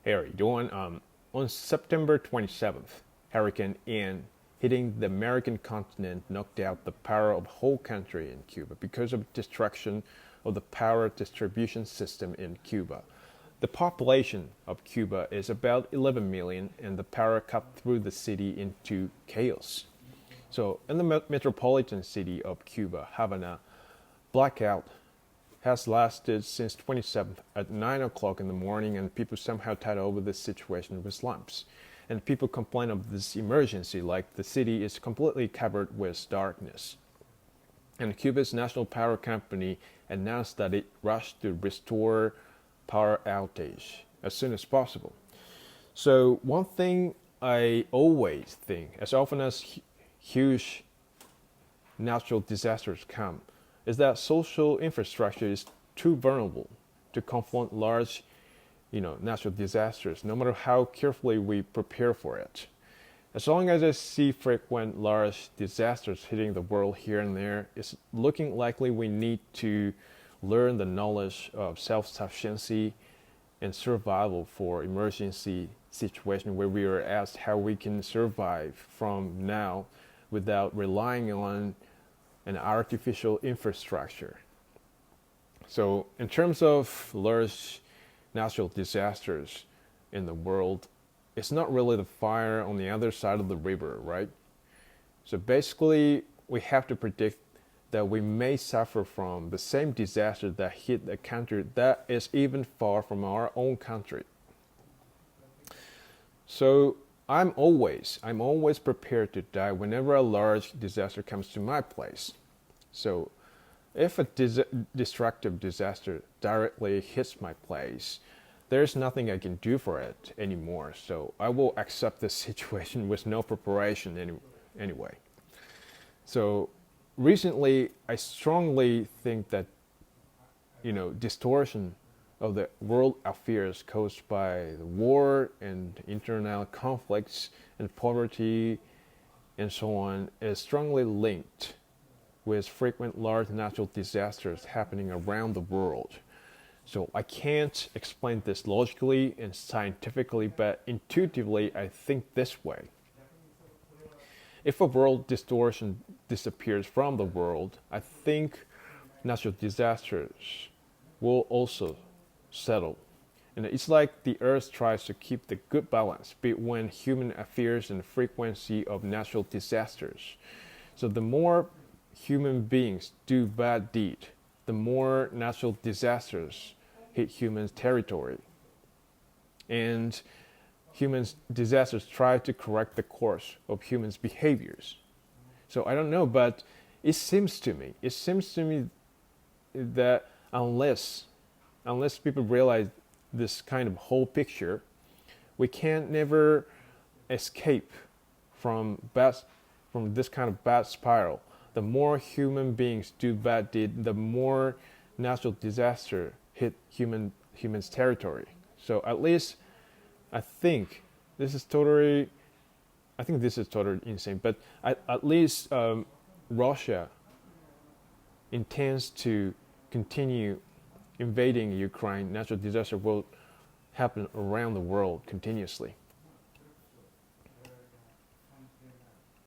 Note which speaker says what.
Speaker 1: Hey, how are you doing? On September 27th, Hurricane Ian hitting the American continent knocked out the power of the whole country in Cuba because of destruction of the power distribution system in Cuba. The population of Cuba is about 11 million, and the power cut through the city into chaos. So, in the metropolitan city of Cuba, Havana, blackout has lasted since 27th at 9 o'clock in the morning, and people somehow tied over this situation with lamps. And people complain of this emergency like the city is completely covered with darkness. And Cuba's national power company announced that it rushed to restore power outage as soon as possible. So one thing I always think, as often as huge natural disasters come, is that social infrastructure is too vulnerable to confront large, natural disasters, no matter how carefully we prepare for it. As long as I see frequent large disasters hitting the world here and there, it's looking likely we need to learn the knowledge of self-sufficiency and survival for emergency situations where we are asked how we can survive from now without relying on an artificial infrastructure. So in terms of large natural disasters in the world, it's not really the fire on the other side of the river, right? So basically, we have to predict that we may suffer from the same disaster that hit a country that is even far from our own country. So I'm always prepared to die whenever a large disaster comes to my place. So if a destructive disaster directly hits my place, there's nothing I can do for it anymore. So I will accept this situation with no preparation anyway. So recently, I strongly think that, distortion of the world affairs caused by the war and internal conflicts and poverty and so on is strongly linked with frequent large natural disasters happening around the world. So I can't explain this logically and scientifically, but intuitively I think this way. If a world distortion disappears from the world, I think natural disasters will also settle. And it's like the earth tries to keep the good balance between human affairs and the frequency of natural disasters. So the more human beings do bad deed, the more natural disasters hit human territory. And humans disasters try to correct the course of humans' behaviors. So I don't know, but it seems to me that unless people realize this kind of whole picture, we can never escape from this kind of bad spiral. The more human beings do bad deed, the more natural disaster hit humans' territory. So at least I think this is totally insane. But at least Russia intends to continue invading Ukraine. Natural disaster will happen around the world continuously.